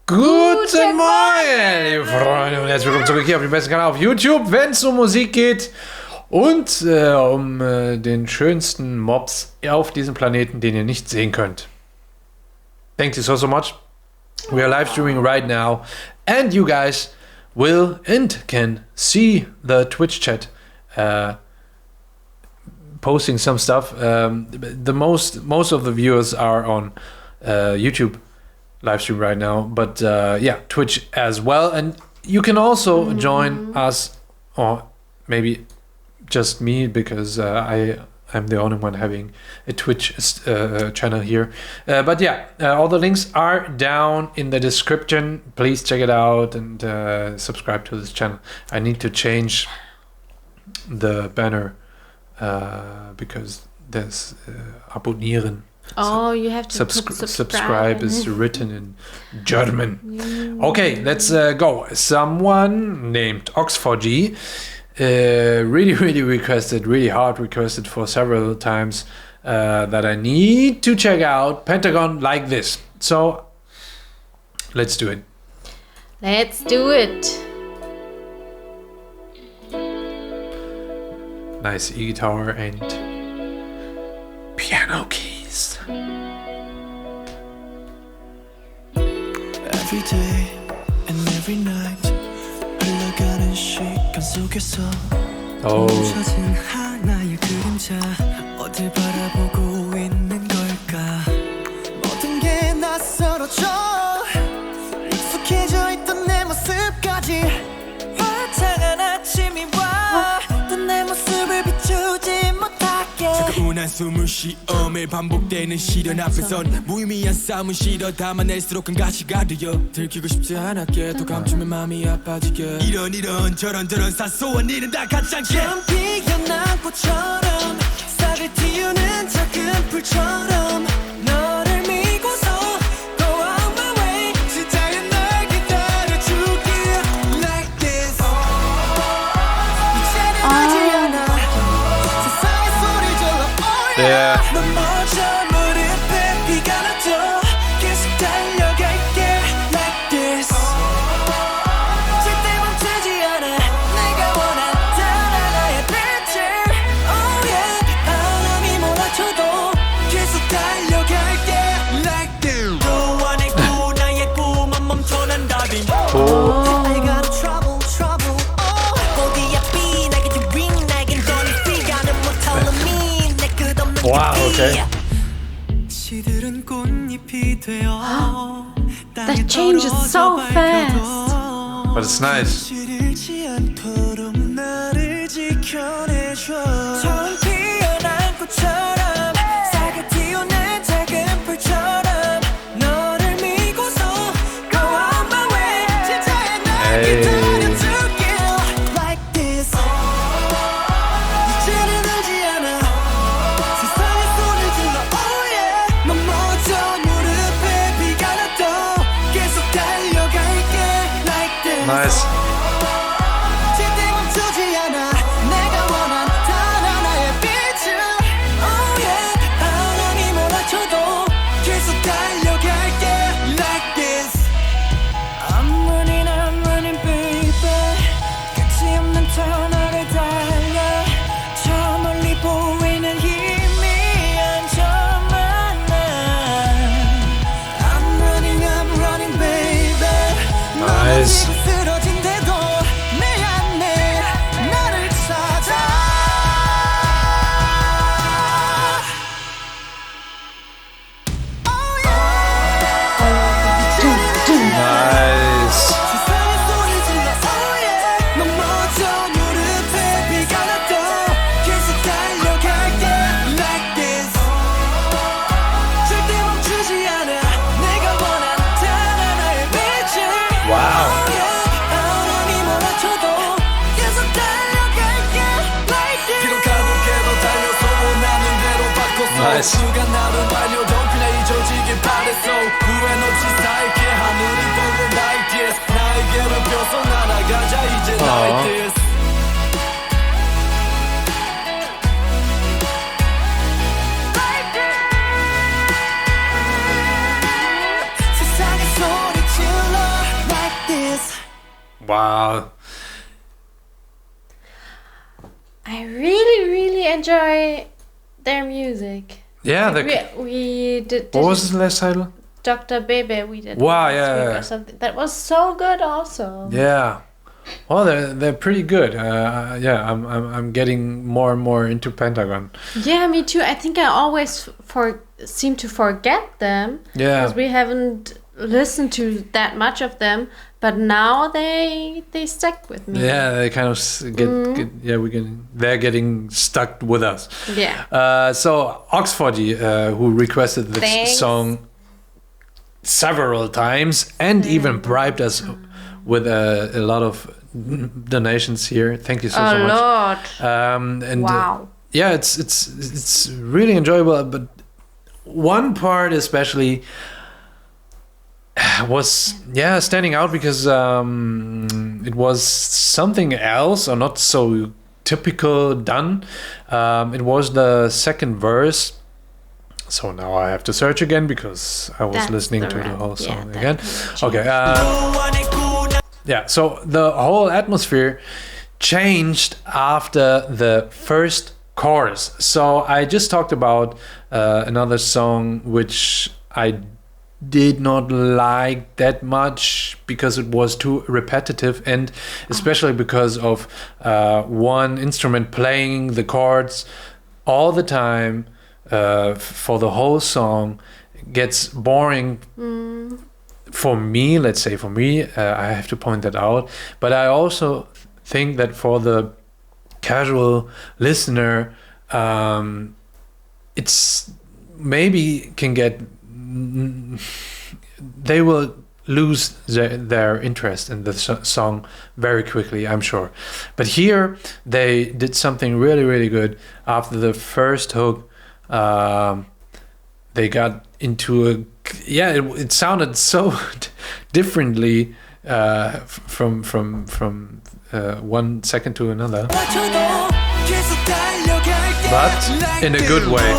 Guten Morgen, liebe Freunde, und herzlich willkommen zurück hier auf dem besten Kanal auf YouTube, wenn es um Musik geht und um den schönsten Mobs auf diesem Planeten, den ihr nicht sehen könnt. Thank you so much. We are live streaming right now, and you guys will and can see the Twitch chat posting some stuff. The most of the viewers are on YouTube live stream right now, but yeah, Twitch as well, and you can also join us, or maybe just me, because I'm the only one having a Twitch channel here, but yeah, all the links are down in the description. Please check it out and subscribe to this channel. I need to change the banner because there's abonnieren. Oh, you have to subscribe is written in German. Okay, let's go. Someone named Ox4G really requested, really hard requested for several times that I need to check out Pentagon like this. So let's do it. Let's do it. Nice e-guitar and piano keys. Every day and every night 흘러가는 시간 속에서 멈춰진 하나의 그림자 어딜 바라보고 있는 걸까 모든 게 낯설어져 익숙해져 있던 내 모습까지 화창한 아침이 와 또 내 모습을 비추지 못하게 차가운 숨을 쉬어 매일 반복되는 시련 앞에선 무의미한 싸움은 싫어 담아낼수록 큰 가시가 되어 들키고 싶지 않았게 더 감추면 마음이 아파지게 이런 저런 사소한 일은 다 가짜게 처음 피어난 꽃처럼 싹을 틔우는 작은 풀처럼 너를 믿고서 go on my way 진짜의 날 기다려줄게 like this 이제는 하지 않아 세상의 소리 질러 Yeah. 넘어져 무릎에 비가 나도 계속 달려갈게 like this 절대 멈추지 않아 내가 원한 단 하나의 빛을 oh yeah 바람이 몰아쳐도 계속 달려갈게 like this 또 안에 나의 꿈은 멈춰난다니 I got trouble 어디야 비 나에게 ring 나에겐 넌 비가는 못하는 미 Wow, okay. That changes so fast. But it's nice. Nice. 절대 멈추지 않아 내가 원한 단 하나의 빛을 oh yeah 바람이 몰아쳐도 계속 달려갈게 like this I'm running baby 끝이 없는 터널을 달려 저 멀리 보이는 희미한 저만 난 I'm running baby Nice. Nice. 시간 나를 말려도 그냥 잊어지길 바랬어 후회 없이 살게 하늘이 보고 like this 나에게로 벗어나가자 이제 like this 세상의 소리 질러 Wow. I really, really enjoy their music. Yeah. We did. What was the last title? Dr. Bebe. We did. Wow, last yeah. week or something. That was so good, also. Yeah. Well, they're pretty good. Yeah, I'm getting more and more into Pentagon. Yeah, me too. I think I always seem to forget them. Yeah. Because we haven't listened to that much of them, but now they stuck with me. Yeah, they kind of they're getting stuck with us. Yeah. So Oxfordy, who requested this song several times and even bribed us with a lot of donations here. Thank you so much. A lot. And wow. Yeah, it's really enjoyable. But one part especially was standing out because it was something else or not so typical done. It was the second verse. So now I have to search again because I was listening to the whole song again. Okay. Yeah, so the whole atmosphere changed after the first chorus. So I just talked about another song which I did not like that much because it was too repetitive, and especially because of one instrument playing the chords all the time for the whole song gets boring. For me, let's say for me, I have to point that out. But I also think that for the casual listener, it's maybe can get, they will lose their interest in the song very quickly, I'm sure. But here they did something really, really good. After the first hook, they got into a it sounded so differently from 1 second to another, but in a good way.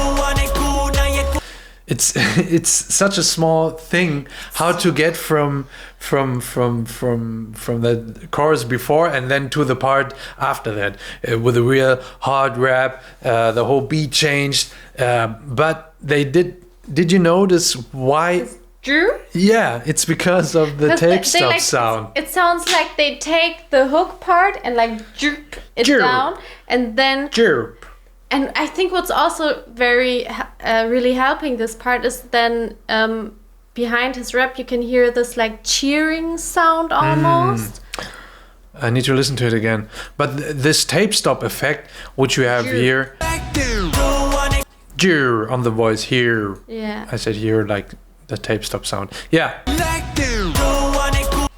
It's such a small thing how to get from the chorus before and then to the part after that with a real hard rap. The whole beat changed, but they did. Did you notice why? Drew? Yeah, it's because of the tape stop sound. It sounds like they take the hook part and like jerk it down, and then jerk. And I think what's also very really helping this part is then behind his rap you can hear this like cheering sound almost. I need to listen to it again. But this tape stop effect, which you have here. On the voice here. Yeah. I said here like the tape stop sound. Yeah.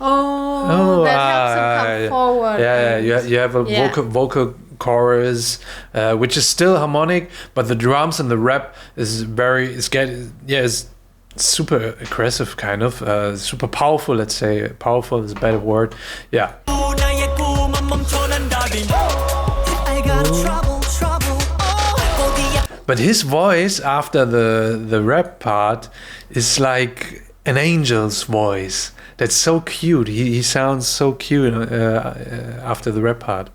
Oh, that helps him come forward. Yeah, you have a vocal chorus, which is still harmonic, but the drums and the rap is super aggressive, kind of super powerful. Let's say powerful is a better word. Yeah. But his voice after the rap part is like an angel's voice. That's so cute. He sounds so cute after the rap part.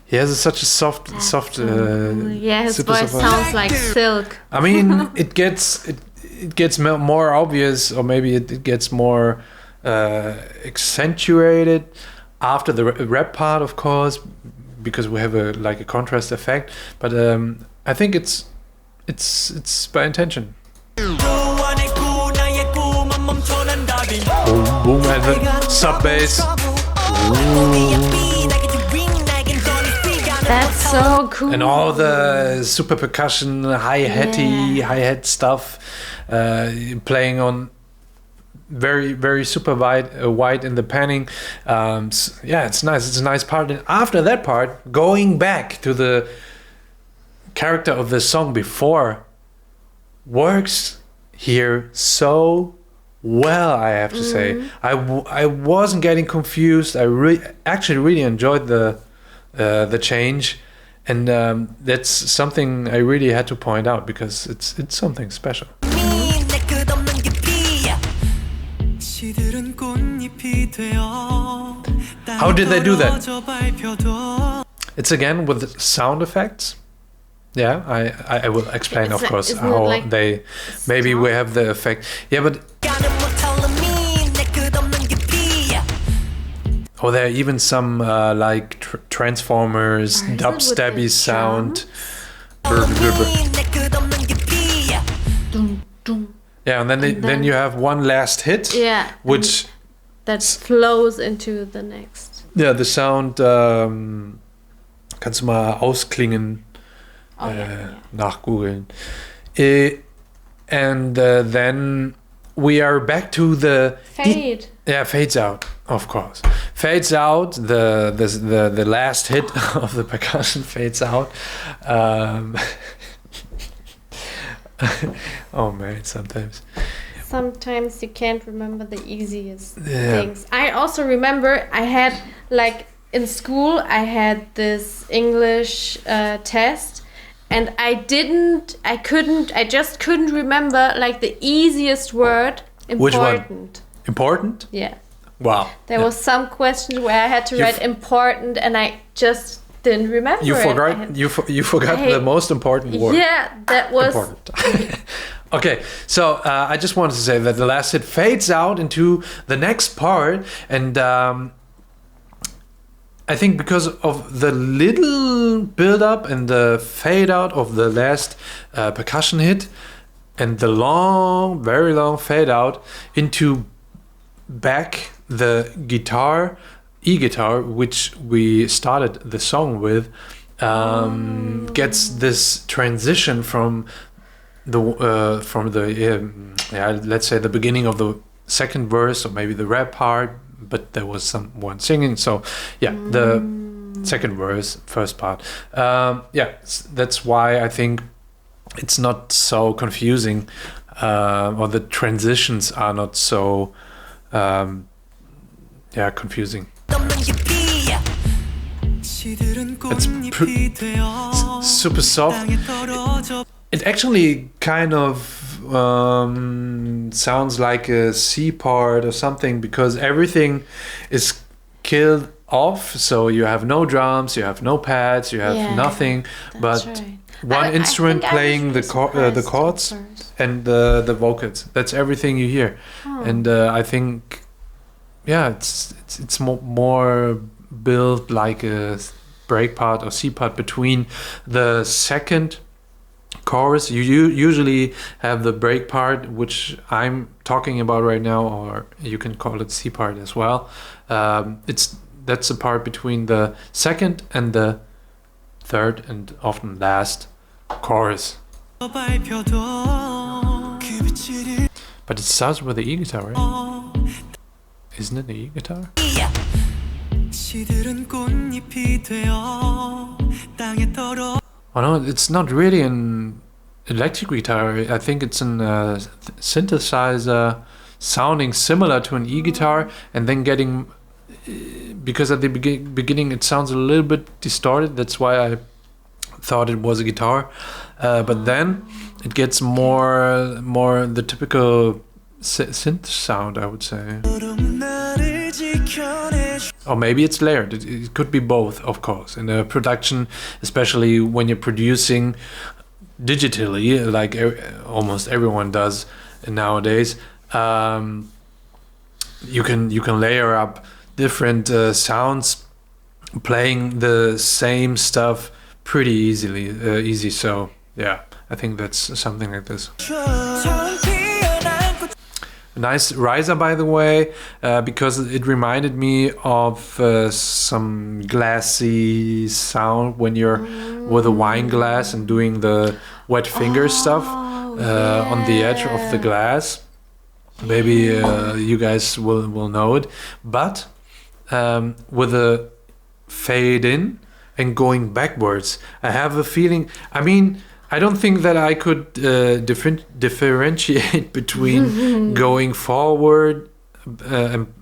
He has such a soft. Yeah, his voice sounds like silk. I mean, it gets more obvious, or maybe it gets more accentuated after the rap part, of course, because we have a contrast effect. But I think it's by intention. Boom, boom, and the sub bass. That's so cool. And all the super percussion, hi-hat stuff, playing on very, very super wide in the panning. It's nice. It's a nice part. And after that part, going back to the character of the song before, works here so well, I have to say. I wasn't getting confused. I actually really enjoyed the change, And that's something I really had to point out because it's something special. How did they do that? It's again with sound effects. Yeah, I will explain, of course, how like they... Maybe we have the effect. Yeah, but... Oh, there are even some like Transformers, dubstepy sound. Dum, dum. Yeah, and then you have one last hit. Yeah. Which... That flows into the next. Yeah, the sound... kannst du mal ausklingen, nachgoogeln. And then we are back to the... Fade. Yeah, fades out, of course. Fades out, the last hit of the percussion fades out. Oh man, sometimes. Sometimes you can't remember the easiest things. I also remember I had, like, in school, I had this English test, and I just couldn't remember, like, the easiest word. Important. Which one? Important? Yeah. Wow. There was some question where I had to write important, and I just didn't remember. You forgot. You forgot the most important word. Yeah, that was important. Okay, so I just wanted to say that the last hit fades out into the next part, and I think because of the little build-up and the fade out of the last percussion hit, and the long, very long fade out into back the guitar, e-guitar, which we started the song with, gets this transition from the let's say the beginning of the second verse, or maybe the rap part, but there was someone singing. So yeah, the second verse, first part. Yeah, that's why I think it's not so confusing, or the transitions are not so confusing. It's super soft. It actually kind of sounds like a C part or something, because everything is killed off. So you have no drums, you have no pads, you have nothing, but one instrument playing the chords and the vocals. That's everything you hear. And I think, it's more built like a break part or C part between the second chorus. You usually have the break part, which I'm talking about right now, or you can call it C part as well. That's the part between the second and the third and often last chorus. But it starts with the e-guitar, right? Isn't it the e-guitar? Oh no, it's not really an electric guitar. I think it's an synthesizer sounding similar to an e-guitar, and then getting, because at the beginning it sounds a little bit distorted. That's why I thought it was a guitar, but then it gets more the typical synth sound, I would say. Or maybe it's layered. It could be both, of course. In a production, especially when you're producing digitally, like almost everyone does nowadays, you can layer up different sounds, playing the same stuff pretty easy. So yeah, I think that's something like this. A nice riser, by the way, because it reminded me of some glassy sound when you're with a wine glass and doing the wet finger stuff on the edge of the glass. Maybe you guys will know it. But with a fade in and going backwards, I have a feeling, I don't think that I could differentiate between going forward and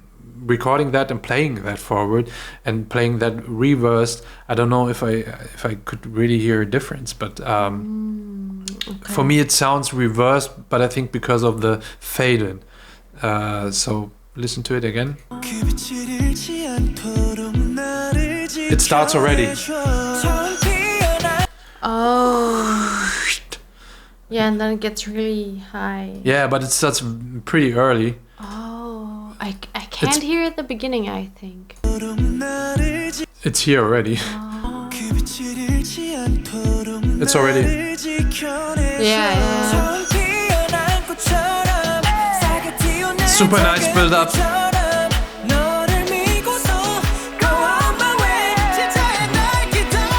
recording that and playing that forward and playing that reversed, I don't know if I could really hear a difference, but for me it sounds reversed, but I think because of the fade in. So listen to it again. It starts already. Oh. Yeah, and then it gets really high. Yeah, but it starts pretty early. Oh, I can't hear at the beginning, I think. It's here already. Oh. It's already. Yeah. Super nice build up.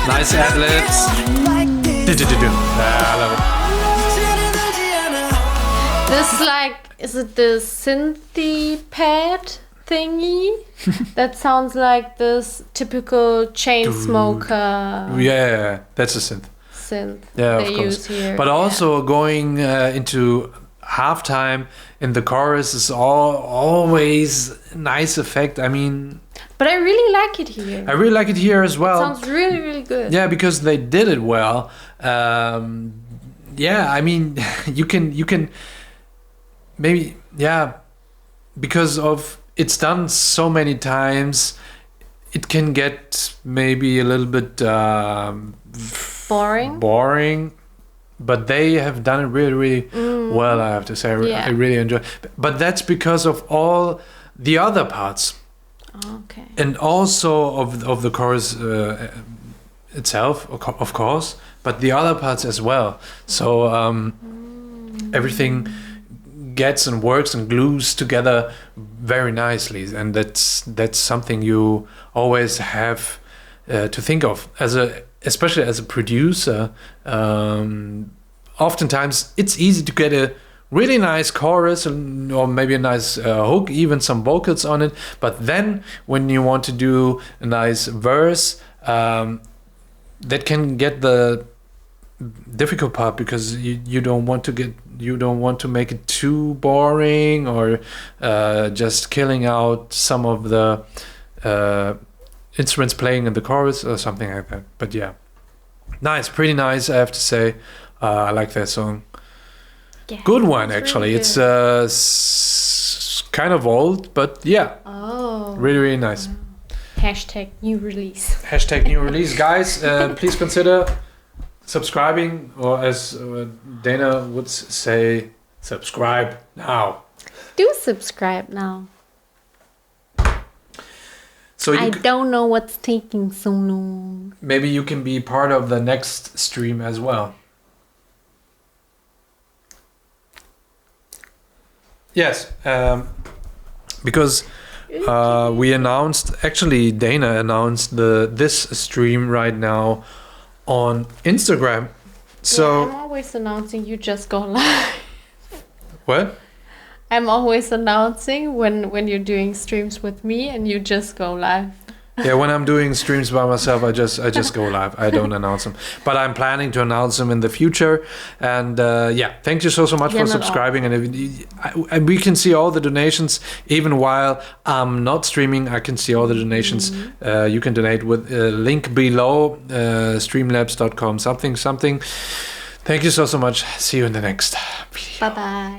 Nice ad-libs. I love it. This is it the synthy pad thingy? That sounds like this typical chain smoker Yeah, that's a synth. Yeah, of they course. use here. But also going into halftime in the chorus is always a nice effect. I mean, but I really like it here. I really like it here as well. It sounds really, really good. Yeah, because they did it well. Yeah, I mean, you can maybe, yeah, because of it's done so many times, it can get maybe a little bit boring, but they have done it really, really well, I have to say. I really enjoy. But that's because of all the other parts. Okay. And also of the chorus itself, of course, but the other parts as well. So everything gets and works and glues together very nicely, and that's something you always have to think of especially as a producer. Oftentimes it's easy to get a really nice chorus or maybe a nice hook, even some vocals on it, but then when you want to do a nice verse, that can get the difficult part, because you don't want to make it too boring or just killing out some of the instruments playing in the chorus or something like that. But yeah, pretty nice, I have to say. I like that song. Yeah, good one, actually. Really good. It's kind of old, but yeah. Oh. Really, really nice. Wow. Hashtag new release. Hashtag new release. Guys, please consider subscribing, or as Dana would say, subscribe now. Do subscribe now. So I don't know what's taking so long. Maybe you can be part of the next stream as well. Yes, because we announced, actually Dana announced this stream right now on Instagram. So I'm always announcing, you just go live. What? I'm always announcing when you're doing streams with me and you just go live. Yeah, when I'm doing streams by myself, I just go live. I don't announce them, but I'm planning to announce them in the future. And yeah, thank you so much for subscribing. And we can see all the donations, even while I'm not streaming. I can see all the donations. You can donate with link below, streamlabs.com something. Thank you so much. See you in the next video. Bye bye.